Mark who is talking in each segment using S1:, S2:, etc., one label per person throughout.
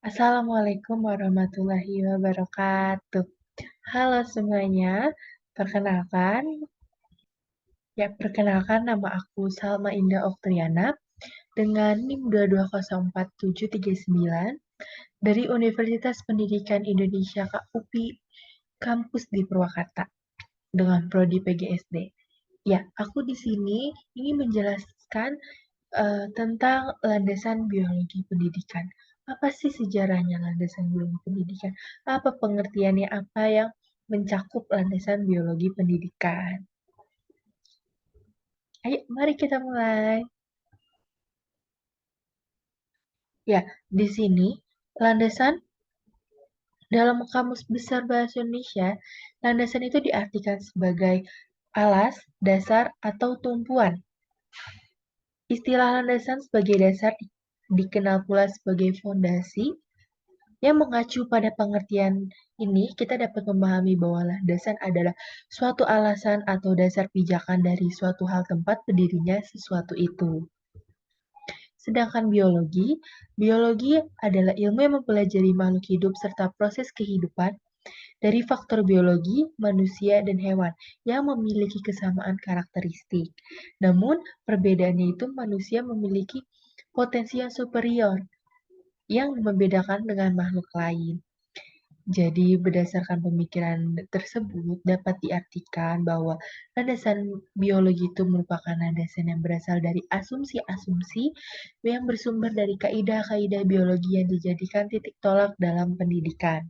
S1: Assalamualaikum warahmatullahi wabarakatuh. Halo semuanya, perkenalkan, perkenalkan nama aku Salma Indah Oktriana dengan NIM 2204739 dari Universitas Pendidikan Indonesia UPI Kampus di Purwakarta dengan prodi PGSD. Ya, aku di sini ingin menjelaskan tentang landasan biologi pendidikan. Apa sih sejarahnya landasan biologi pendidikan? Apa pengertiannya? Apa yang mencakup landasan biologi pendidikan? Ayo, mari kita mulai. Ya, di sini landasan dalam Kamus Besar Bahasa Indonesia, landasan itu diartikan sebagai alas, dasar, atau tumpuan. Istilah landasan sebagai dasar dikenal pula sebagai fondasi. Yang mengacu pada pengertian ini, kita dapat memahami bahwa landasan adalah suatu alasan atau dasar pijakan dari suatu hal tempat berdirinya sesuatu itu. Sedangkan biologi adalah ilmu yang mempelajari makhluk hidup serta proses kehidupan dari faktor biologi, manusia, dan hewan yang memiliki kesamaan karakteristik. Namun, perbedaannya itu manusia memiliki potensi yang superior yang membedakan dengan makhluk lain. Jadi, berdasarkan pemikiran tersebut, dapat diartikan bahwa landasan biologi itu merupakan landasan yang berasal dari asumsi-asumsi yang bersumber dari kaidah-kaidah biologi yang dijadikan titik tolak dalam pendidikan.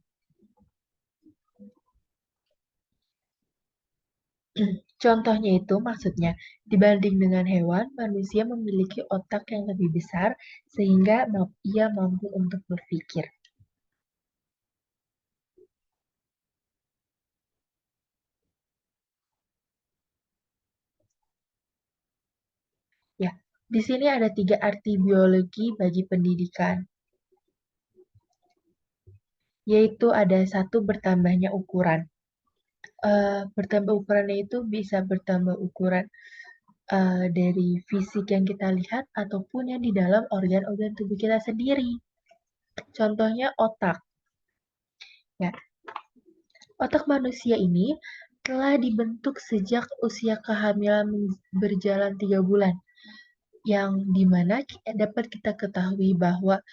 S1: Contohnya itu maksudnya, dibanding dengan hewan, manusia memiliki otak yang lebih besar sehingga ia mampu untuk berpikir. Ya, di sini ada 3 arti biologi bagi pendidikan, yaitu ada satu bertambahnya ukuran. Bertambah ukurannya itu bisa bertambah ukuran dari fisik yang kita lihat ataupun yang di dalam organ-organ tubuh kita sendiri. Contohnya otak. Ya, otak manusia ini telah dibentuk sejak usia kehamilan berjalan 3 bulan, yang dimana dapat kita ketahui bahwa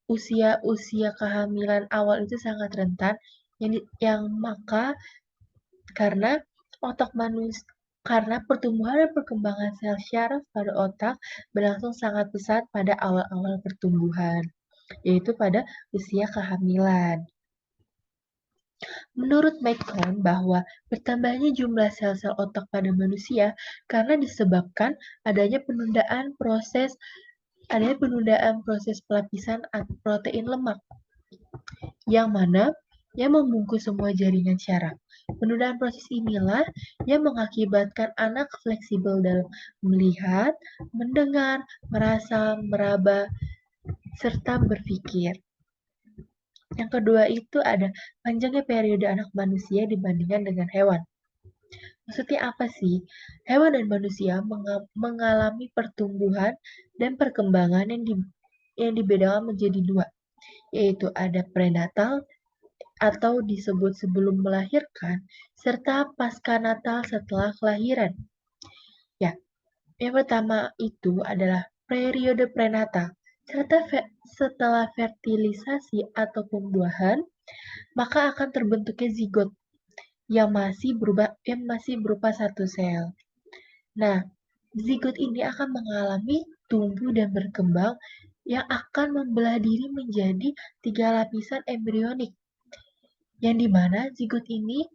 S1: usia-usia kehamilan awal itu sangat rentan, yang maka karena otak manusia karena pertumbuhan dan perkembangan sel syaraf pada otak berlangsung sangat pesat pada awal-awal pertumbuhan, yaitu pada usia kehamilan. Menurut McCone bahwa bertambahnya jumlah sel-sel otak pada manusia karena disebabkan adanya penundaan proses pelapisan protein lemak yang mana yang membungkus semua jaringan syaraf. Penundaan proses inilah yang mengakibatkan anak fleksibel dalam melihat, mendengar, merasa, meraba, serta berpikir. Yang kedua itu ada panjangnya periode anak manusia dibandingkan dengan hewan. Maksudnya apa sih? Hewan dan manusia mengalami pertumbuhan dan perkembangan yang dibedakan menjadi dua, yaitu ada prenatal atau disebut sebelum melahirkan, serta pasca natal setelah kelahiran. Ya, yang pertama itu adalah periode prenatal. Setelah fertilisasi atau pembuahan, maka akan terbentuknya zigot yang masih berupa satu sel. Nah, zigot ini akan mengalami tumbuh dan berkembang yang akan membelah diri menjadi 3 lapisan embrionik. Yang dimana zigot ini,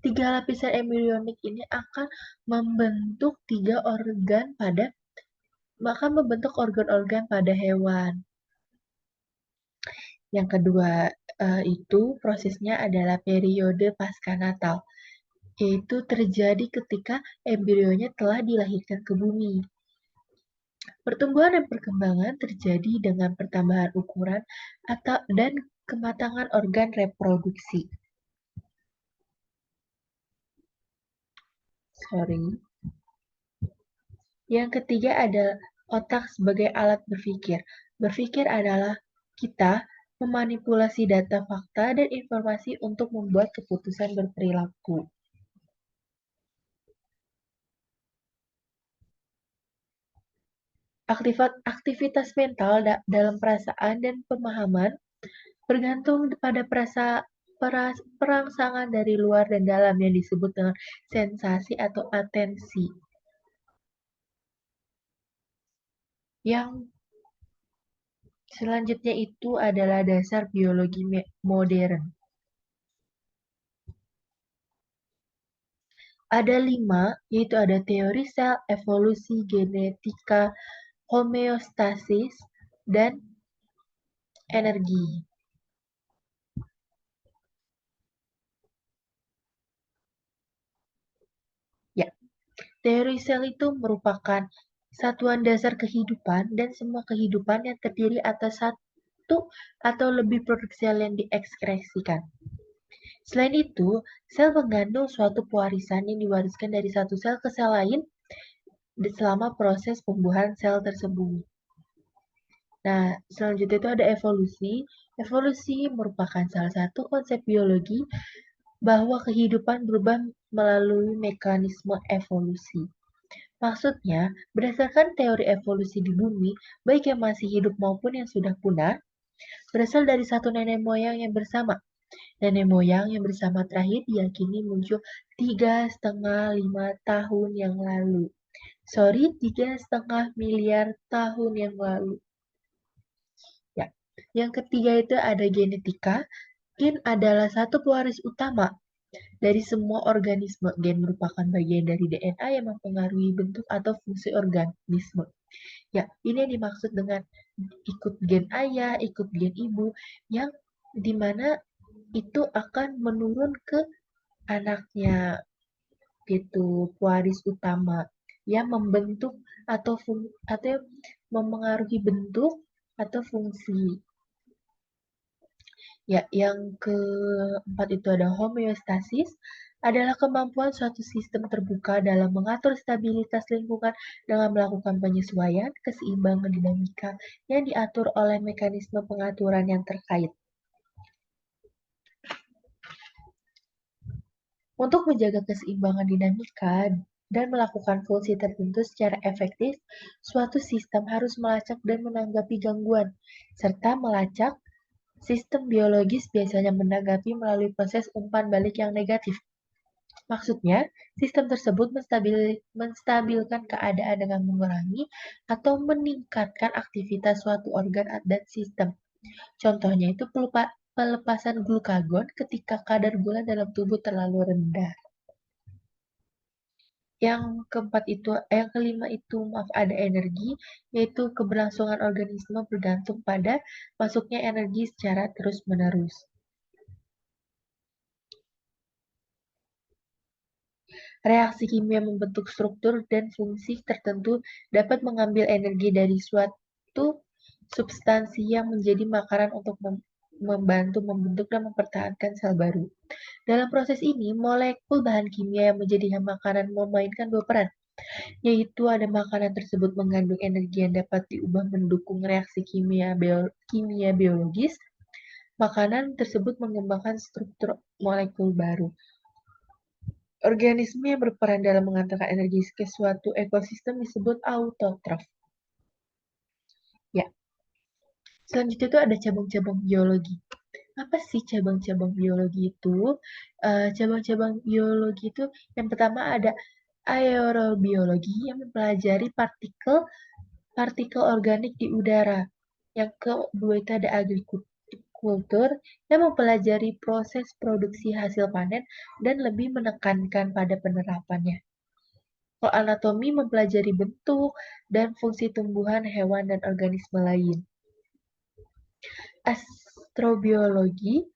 S1: 3 lapisan embrionik ini akan membentuk organ-organ pada hewan. Yang kedua itu prosesnya adalah periode pasca natal, yaitu terjadi ketika embrionya telah dilahirkan ke bumi. Pertumbuhan dan perkembangan terjadi dengan pertambahan ukuran dan kematangan organ reproduksi. Yang ketiga adalah otak sebagai alat berpikir. Berpikir adalah kita memanipulasi data, fakta, dan informasi untuk membuat keputusan berperilaku. Aktivitas mental dalam perasaan dan pemahaman bergantung pada perangsangan dari luar dan dalam yang disebut dengan sensasi atau atensi. Yang selanjutnya itu adalah dasar biologi modern. Ada 5, yaitu ada teori sel, evolusi, genetika, homeostasis, dan energi. Ya, teori sel itu merupakan satuan dasar kehidupan dan semua kehidupan yang terdiri atas satu atau lebih produk sel yang diekskresikan. Selain itu, sel mengandung suatu pewarisan yang diwariskan dari satu sel ke sel lain selama proses pembuahan sel tersebut. Nah, selanjutnya itu ada evolusi. Evolusi merupakan salah satu konsep biologi bahwa kehidupan berubah melalui mekanisme evolusi. Maksudnya, berdasarkan teori evolusi di bumi, baik yang masih hidup maupun yang sudah punah, berasal dari satu nenek moyang yang bersama. Nenek moyang yang bersama terakhir diyakini muncul 3,5 tahun yang lalu. 3,5 miliar tahun yang lalu. Ya. Yang ketiga itu ada genetika. Gen adalah satu pewaris utama dari semua organisme. Gen merupakan bagian dari DNA yang mempengaruhi bentuk atau fungsi organisme. Ya, ini yang dimaksud dengan ikut gen ayah, ikut gen ibu, yang dimana itu akan menurun ke anaknya, gitu, pewaris utama yang membentuk atau memengaruhi bentuk atau fungsi. Ya, yang keempat itu ada homeostasis, adalah kemampuan suatu sistem terbuka dalam mengatur stabilitas lingkungan dengan melakukan penyesuaian, keseimbangan dinamika yang diatur oleh mekanisme pengaturan yang terkait. Untuk menjaga keseimbangan dinamika dan melakukan fungsi tertentu secara efektif, suatu sistem harus melacak dan menanggapi gangguan, serta melacak sistem biologis biasanya menanggapi melalui proses umpan balik yang negatif. Maksudnya, sistem tersebut menstabilkan keadaan dengan mengurangi atau meningkatkan aktivitas suatu organ dan sistem. Contohnya itu pelepasan glukagon ketika kadar gula dalam tubuh terlalu rendah. Yang kelima itu ada energi, yaitu keberlangsungan organisme bergantung pada masuknya energi secara terus-menerus. Reaksi kimia membentuk struktur dan fungsi tertentu dapat mengambil energi dari suatu substansi yang menjadi makanan untuk membantu membentuk dan mempertahankan sel baru. Dalam proses ini, molekul bahan kimia yang menjadi makanan memainkan dua peran, yaitu ada makanan tersebut mengandung energi yang dapat diubah mendukung reaksi kimia biologis. Makanan tersebut mengembangkan struktur molekul baru. Organisme yang berperan dalam mengantarkan energi ke suatu ekosistem disebut autotrof. Ya, selanjutnya itu ada cabang-cabang biologi. Apa sih cabang-cabang biologi itu? Cabang-cabang biologi itu yang pertama ada aerobiologi yang mempelajari partikel organik di udara. Yang kedua itu ada agrikultur yang mempelajari proses produksi hasil panen dan lebih menekankan pada penerapannya. Kalau anatomi mempelajari bentuk dan fungsi tumbuhan, hewan, dan organisme lain. Astrobiologi,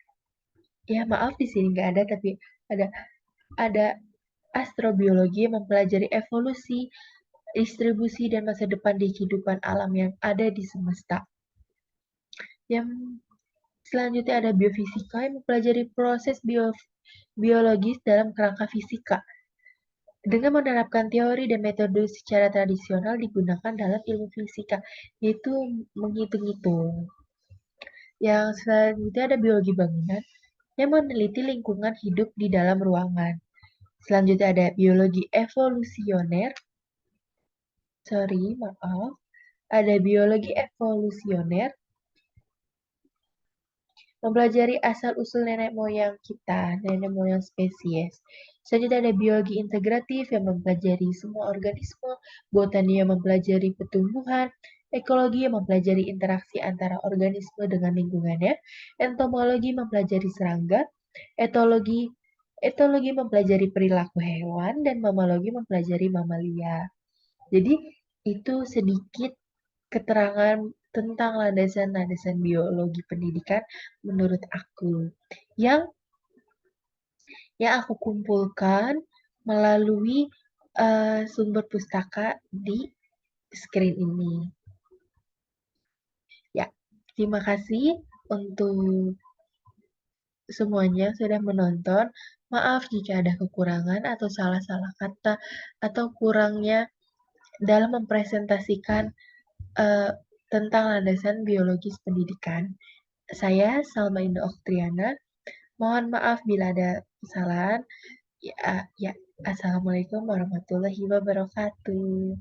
S1: ya maaf di sini nggak ada, tapi ada astrobiologi yang mempelajari evolusi, distribusi, dan masa depan di kehidupan alam yang ada di semesta. Yang selanjutnya ada biofisika yang mempelajari proses biologis dalam kerangka fisika. Dengan menerapkan teori dan metode secara tradisional digunakan dalam ilmu fisika, yaitu menghitung-hitung. Yang selanjutnya ada biologi bangunan yang meneliti lingkungan hidup di dalam ruangan. Selanjutnya ada biologi evolusioner. Sorry, maaf. Ada biologi evolusioner mempelajari asal-usul nenek moyang kita, nenek moyang spesies. Selanjutnya ada biologi integratif yang mempelajari semua organisme, botani yang mempelajari pertumbuhan, ekologi yang mempelajari interaksi antara organisme dengan lingkungannya, entomologi mempelajari serangga, etologi etologi mempelajari perilaku hewan, dan mamalogi mempelajari mamalia. Jadi itu sedikit keterangan tentang landasan-landasan biologi pendidikan menurut aku yang aku kumpulkan melalui sumber pustaka di screen ini. Ya, terima kasih untuk semuanya sudah menonton. Maaf jika ada kekurangan atau salah-salah kata atau kurangnya dalam mempresentasikan eh, tentang landasan biologis pendidikan. Saya Salma Indo Oktriana. Mohon maaf bila ada kesalahan. Ya, ya. Assalamualaikum warahmatullahi wabarakatuh.